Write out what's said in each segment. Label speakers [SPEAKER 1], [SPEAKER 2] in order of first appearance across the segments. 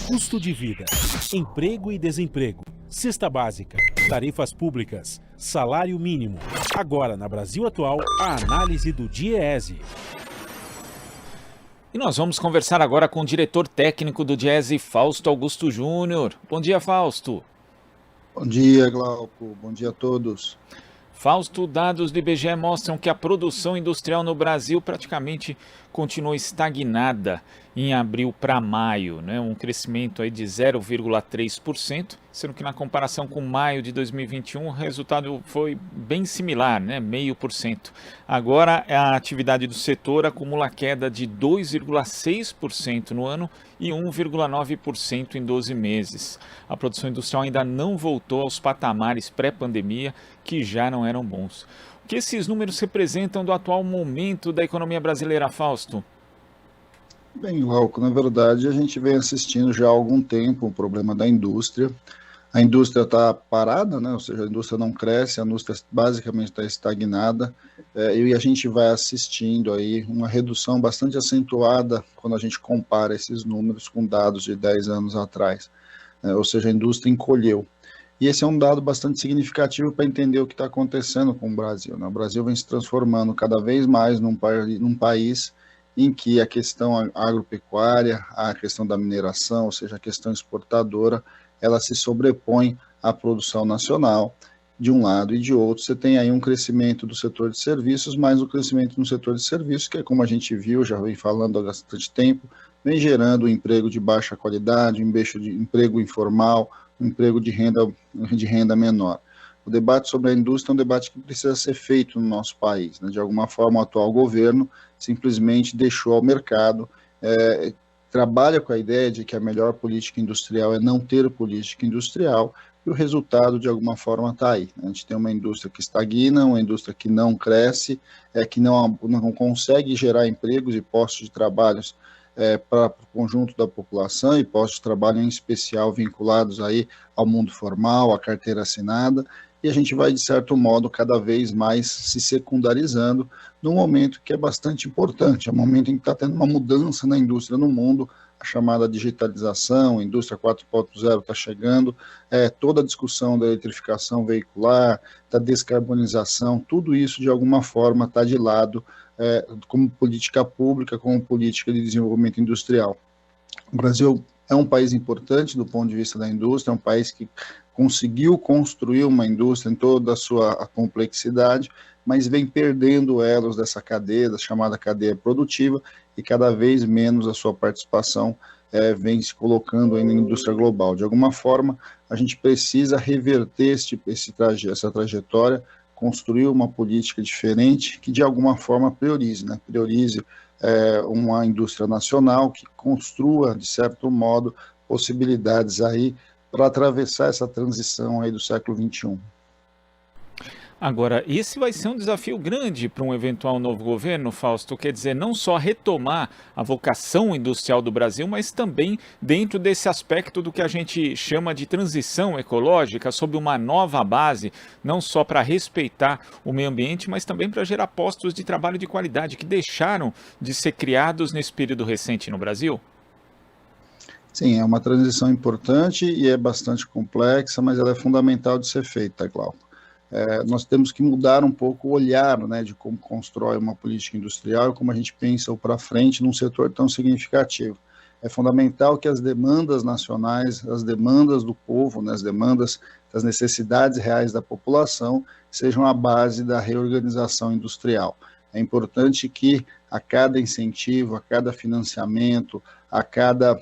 [SPEAKER 1] Custo de vida, emprego e desemprego, cesta básica, tarifas públicas, salário mínimo. Agora, na Brasil Atual, a análise do DIEESE.
[SPEAKER 2] E nós vamos conversar agora com o diretor técnico do DIEESE, Fausto Augusto Júnior. Bom dia, Fausto.
[SPEAKER 3] Bom dia, Glauco. Bom dia a todos.
[SPEAKER 2] Fausto, dados do IBGE mostram que a produção industrial no Brasil praticamente continuou estagnada em abril para maio, né? Um crescimento aí de 0,3%, sendo que na comparação com maio de 2021 o resultado foi bem similar, né? 0,5%. Agora a atividade do setor acumula queda de 2,6% no ano e 1,9% em 12 meses. A produção industrial ainda não voltou aos patamares pré-pandemia, que já não eram bons. O que esses números representam do atual momento da economia brasileira, Fausto?
[SPEAKER 3] Bem, Glauco, na verdade a gente vem assistindo já há algum tempo o problema da indústria. A indústria está parada, né? Ou seja, a indústria não cresce, a indústria basicamente está estagnada, e a gente vai assistindo aí uma redução bastante acentuada quando a gente compara esses números com dados de 10 anos atrás, ou seja, a indústria encolheu. E esse é um dado bastante significativo para entender o que está acontecendo com o Brasil, né? O Brasil vem se transformando cada vez mais num país em que a questão agropecuária, a questão da mineração, ou seja, a questão exportadora, ela se sobrepõe à produção nacional, de um lado e de outro. Você tem aí um crescimento do setor de serviços, mas o crescimento no setor de serviços, que é como a gente viu, já vem falando há bastante tempo, vem gerando um emprego de baixa qualidade, um emprego informal, um emprego de renda menor. O debate sobre a indústria é um debate que precisa ser feito no nosso país, né? De alguma forma, o atual governo simplesmente deixou ao mercado, trabalha com a ideia de que a melhor política industrial é não ter política industrial, e o resultado, de alguma forma, está aí. A gente tem uma indústria que estagna, uma indústria que não cresce, que não consegue gerar empregos e postos de trabalho para o conjunto da população, e postos de trabalho em especial vinculados aí ao mundo formal, à carteira assinada, e a gente vai, de certo modo, cada vez mais se secundarizando num momento que é bastante importante, é um momento em que está tendo uma mudança na indústria no mundo, a chamada digitalização, a indústria 4.0 está chegando, toda a discussão da eletrificação veicular, da descarbonização, tudo isso, de alguma forma, está de lado como política pública, como política de desenvolvimento industrial. O Brasil é um país importante do ponto de vista da indústria, é um país que conseguiu construir uma indústria em toda a sua complexidade, mas vem perdendo elos dessa cadeia, da chamada cadeia produtiva, e cada vez menos a sua participação vem se colocando aí na indústria global. De alguma forma, a gente precisa reverter essa trajetória, construir uma política diferente que, de alguma forma, priorize uma indústria nacional que construa, de certo modo, possibilidades aí para atravessar essa transição aí do século XXI.
[SPEAKER 2] Agora, esse vai ser um desafio grande para um eventual novo governo, Fausto, quer dizer, não só retomar a vocação industrial do Brasil, mas também dentro desse aspecto do que a gente chama de transição ecológica, sob uma nova base, não só para respeitar o meio ambiente, mas também para gerar postos de trabalho de qualidade que deixaram de ser criados nesse período recente no Brasil?
[SPEAKER 3] Sim, é uma transição importante e é bastante complexa, mas ela é fundamental de ser feita, Glauco. Nós temos que mudar um pouco o olhar, né, de como constrói uma política industrial e como a gente pensa para frente num setor tão significativo. É fundamental que as demandas nacionais, as demandas do povo, né, as demandas das necessidades reais da população sejam a base da reorganização industrial. É importante que a cada incentivo, a cada financiamento, a cada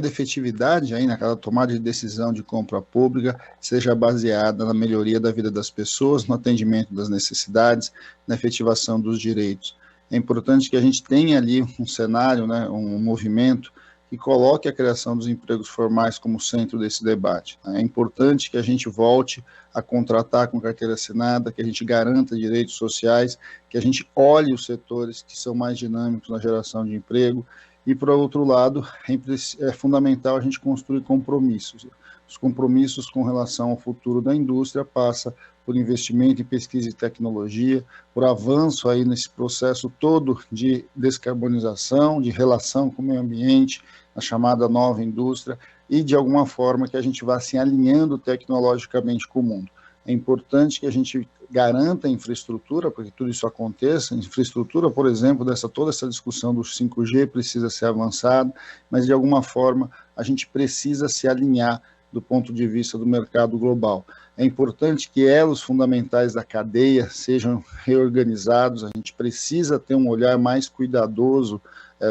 [SPEAKER 3] efetividade, aí, cada tomada de decisão de compra pública, seja baseada na melhoria da vida das pessoas, no atendimento das necessidades, na efetivação dos direitos. É importante que a gente tenha ali um cenário, né, um movimento que coloque a criação dos empregos formais como centro desse debate. É importante que a gente volte a contratar com carteira assinada, que a gente garanta direitos sociais, que a gente olhe os setores que são mais dinâmicos na geração de emprego. E, por outro lado, é fundamental a gente construir compromissos. Os compromissos com relação ao futuro da indústria passa por investimento em pesquisa e tecnologia, por avanço aí nesse processo todo de descarbonização, de relação com o meio ambiente, a chamada nova indústria, e de alguma forma que a gente vá se alinhando tecnologicamente com o mundo. É importante que a gente garanta a infraestrutura para que tudo isso aconteça. A infraestrutura, por exemplo, toda essa discussão do 5G precisa ser avançada, mas de alguma forma a gente precisa se alinhar do ponto de vista do mercado global. É importante que elos fundamentais da cadeia sejam reorganizados, a gente precisa ter um olhar mais cuidadoso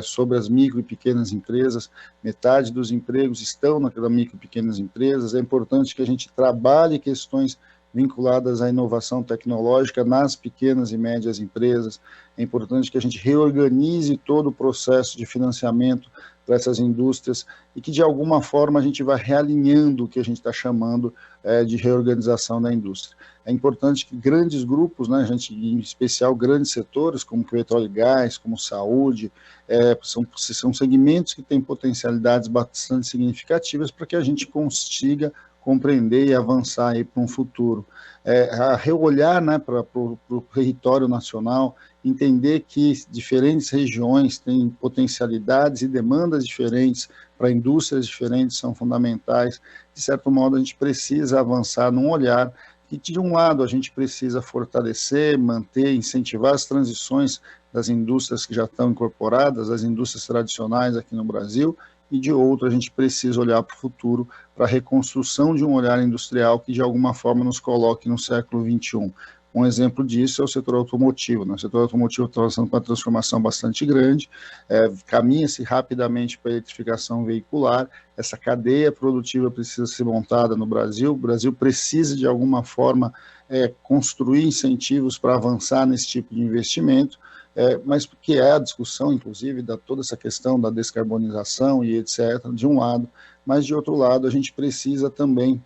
[SPEAKER 3] sobre as micro e pequenas empresas, metade dos empregos estão naquelas micro e pequenas empresas, é importante que a gente trabalhe questões vinculadas à inovação tecnológica nas pequenas e médias empresas, é importante que a gente reorganize todo o processo de financiamento para essas indústrias e que de alguma forma a gente vá realinhando o que a gente está chamando de reorganização da indústria. É importante que grandes grupos, né, em especial grandes setores como petróleo e gás, como saúde, são segmentos que têm potencialidades bastante significativas para que a gente consiga compreender e avançar aí para um futuro. A reolhar, né, para o território nacional, entender que diferentes regiões têm potencialidades e demandas diferentes para indústrias diferentes são fundamentais. De certo modo, a gente precisa avançar num olhar que, de um lado, a gente precisa fortalecer, manter, incentivar as transições das indústrias que já estão incorporadas, as indústrias tradicionais aqui no Brasil, e de outro, a gente precisa olhar para o futuro, para a reconstrução de um olhar industrial que, de alguma forma, nos coloque no século XXI. Um exemplo disso é o setor automotivo, né? O setor automotivo está passando por uma transformação bastante grande, caminha-se rapidamente para a eletrificação veicular, essa cadeia produtiva precisa ser montada no Brasil, o Brasil precisa, de alguma forma, construir incentivos para avançar nesse tipo de investimento, mas porque é a discussão, inclusive, toda essa questão da descarbonização e etc., de um lado, mas de outro lado, a gente precisa também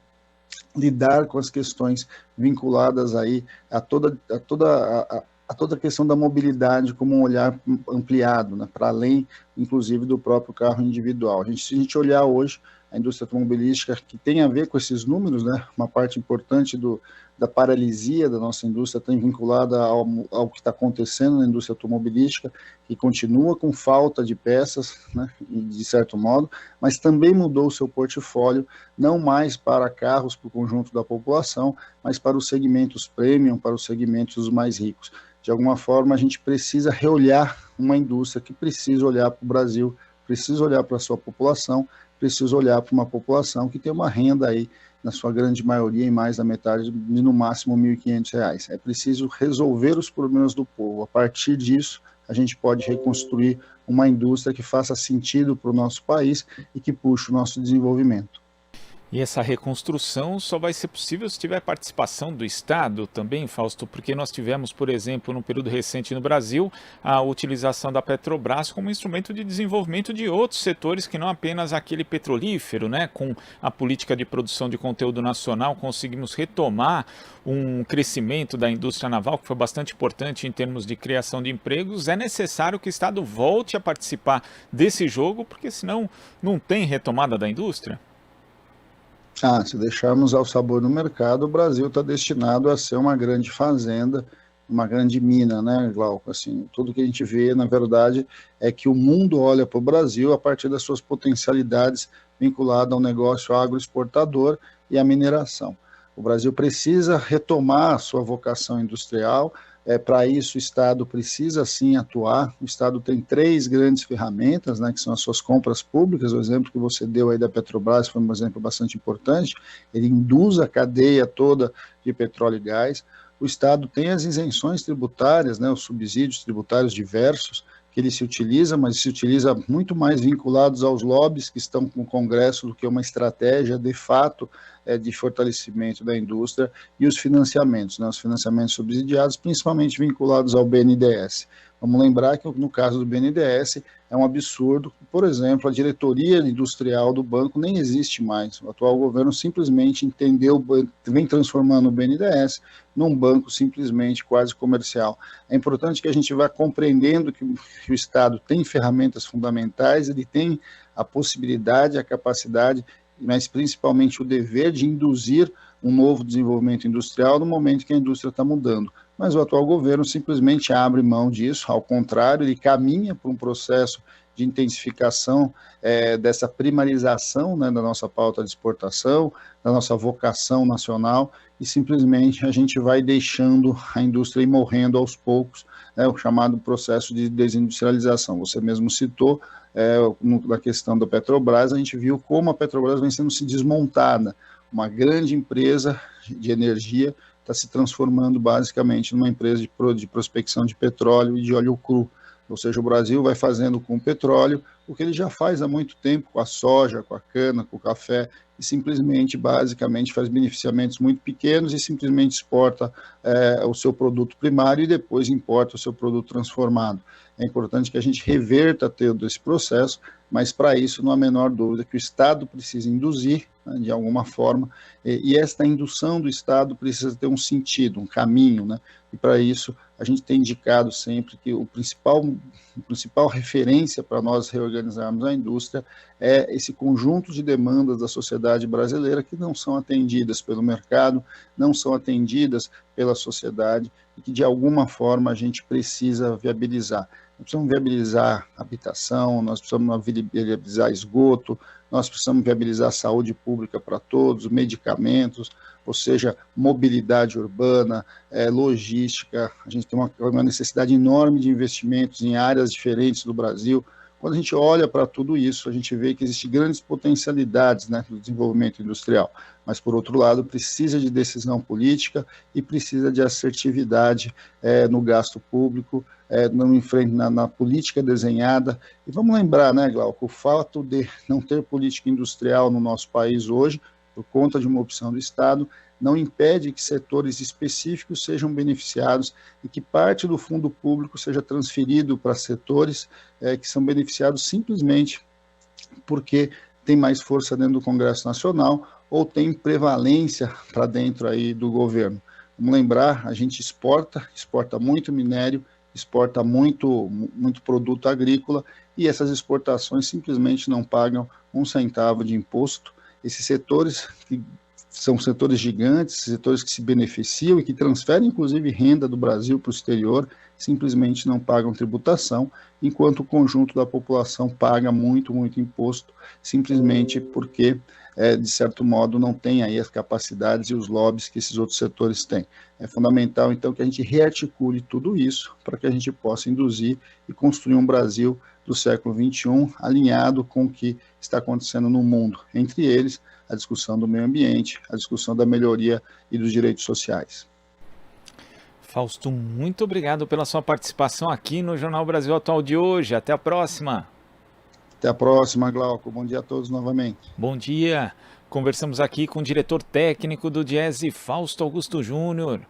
[SPEAKER 3] lidar com as questões vinculadas aí a toda a questão da mobilidade como um olhar ampliado, né, para além, inclusive, do próprio carro individual. Se a gente olhar hoje a indústria automobilística, que tem a ver com esses números, né, uma parte importante da paralisia da nossa indústria tem vinculada ao que está acontecendo na indústria automobilística, que continua com falta de peças, né, de certo modo, mas também mudou o seu portfólio, não mais para carros para o conjunto da população, mas para os segmentos premium, para os segmentos mais ricos. De alguma forma, a gente precisa reolhar uma indústria que precisa olhar para o Brasil, precisa olhar para a sua população, precisa olhar para uma população que tem uma renda aí, na sua grande maioria, em mais da metade, de no máximo R$ 1.500. É preciso resolver os problemas do povo. A partir disso, a gente pode reconstruir uma indústria que faça sentido para o nosso país e que puxe o nosso desenvolvimento.
[SPEAKER 2] E essa reconstrução só vai ser possível se tiver participação do Estado também, Fausto, porque nós tivemos, por exemplo, no período recente no Brasil, a utilização da Petrobras como instrumento de desenvolvimento de outros setores que não apenas aquele petrolífero, né? Com a política de produção de conteúdo nacional, conseguimos retomar um crescimento da indústria naval, que foi bastante importante em termos de criação de empregos. É necessário que o Estado volte a participar desse jogo, porque senão não tem retomada da indústria.
[SPEAKER 3] Se deixarmos ao sabor do mercado, o Brasil está destinado a ser uma grande fazenda, uma grande mina, né, Glauco? Assim, tudo que a gente vê, na verdade, é que o mundo olha para o Brasil a partir das suas potencialidades vinculadas ao negócio agroexportador e à mineração. O Brasil precisa retomar a sua vocação industrial. Para isso, o Estado precisa, sim, atuar. O Estado tem 3 grandes ferramentas, né, que são as suas compras públicas. O exemplo que você deu aí da Petrobras foi um exemplo bastante importante. Ele induz a cadeia toda de petróleo e gás. O Estado tem as isenções tributárias, né, os subsídios tributários diversos, que ele se utiliza, mas se utiliza muito mais vinculados aos lobbies que estão com o Congresso do que uma estratégia, de fato, de fortalecimento da indústria, e os financiamentos, né, os financiamentos subsidiados, principalmente vinculados ao BNDES. Vamos lembrar que, no caso do BNDES, é um absurdo. Por exemplo, a diretoria industrial do banco nem existe mais. O atual governo simplesmente entendeu, vem transformando o BNDES num banco simplesmente quase comercial. É importante que a gente vá compreendendo que o Estado tem ferramentas fundamentais, ele tem a possibilidade, a capacidade, mas principalmente o dever de induzir um novo desenvolvimento industrial no momento que a indústria está mudando. Mas o atual governo simplesmente abre mão disso, ao contrário, ele caminha para um processo de intensificação dessa primarização, né, da nossa pauta de exportação, da nossa vocação nacional, e simplesmente a gente vai deixando a indústria ir morrendo aos poucos, né, o chamado processo de desindustrialização. Você mesmo citou, na questão da Petrobras, a gente viu como a Petrobras vem sendo se desmontada. Uma grande empresa de energia está se transformando basicamente numa empresa de prospecção de petróleo e de óleo cru. Ou seja, o Brasil vai fazendo com o petróleo o que ele já faz há muito tempo com a soja, com a cana, com o café, e simplesmente, basicamente, faz beneficiamentos muito pequenos e simplesmente exporta o seu produto primário e depois importa o seu produto transformado. É importante que a gente reverta todo esse processo, mas para isso não há a menor dúvida que o Estado precisa induzir, né, de alguma forma, e esta indução do Estado precisa ter um sentido, um caminho, né? E para isso a gente tem indicado sempre que o principal referência para nós reorganizarmos a indústria é esse conjunto de demandas da sociedade brasileira que não são atendidas pelo mercado, não são atendidas pela sociedade e que de alguma forma a gente precisa viabilizar. Nós precisamos viabilizar habitação, nós precisamos viabilizar esgoto, nós precisamos viabilizar saúde pública para todos, medicamentos, ou seja, mobilidade urbana, logística. A gente tem uma necessidade enorme de investimentos em áreas diferentes do Brasil. Quando a gente olha para tudo isso, a gente vê que existem grandes potencialidades, né, do desenvolvimento industrial, mas, por outro lado, precisa de decisão política e precisa de assertividade no gasto público, na política desenhada. E vamos lembrar, né, Glauco, o fato de não ter política industrial no nosso país hoje, por conta de uma opção do Estado, não impede que setores específicos sejam beneficiados e que parte do fundo público seja transferido para setores que são beneficiados simplesmente porque tem mais força dentro do Congresso Nacional ou tem prevalência para dentro aí do governo. Vamos lembrar, a gente exporta muito minério, exporta muito produto agrícola e essas exportações simplesmente não pagam um centavo de imposto. Esses setores que são setores gigantes, setores que se beneficiam e que transferem, inclusive, renda do Brasil para o exterior, simplesmente não pagam tributação, enquanto o conjunto da população paga muito imposto, simplesmente porque, de certo modo, não tem aí as capacidades e os lobbies que esses outros setores têm. É fundamental, então, que a gente rearticule tudo isso para que a gente possa induzir e construir um Brasil do século XXI alinhado com o que está acontecendo no mundo, entre eles a discussão do meio ambiente, a discussão da melhoria e dos direitos sociais.
[SPEAKER 2] Fausto, muito obrigado pela sua participação aqui no Jornal Brasil Atual de hoje. Até a próxima.
[SPEAKER 3] Até a próxima, Glauco. Bom dia a todos novamente.
[SPEAKER 2] Bom dia. Conversamos aqui com o diretor técnico do Diese, Fausto Augusto Júnior.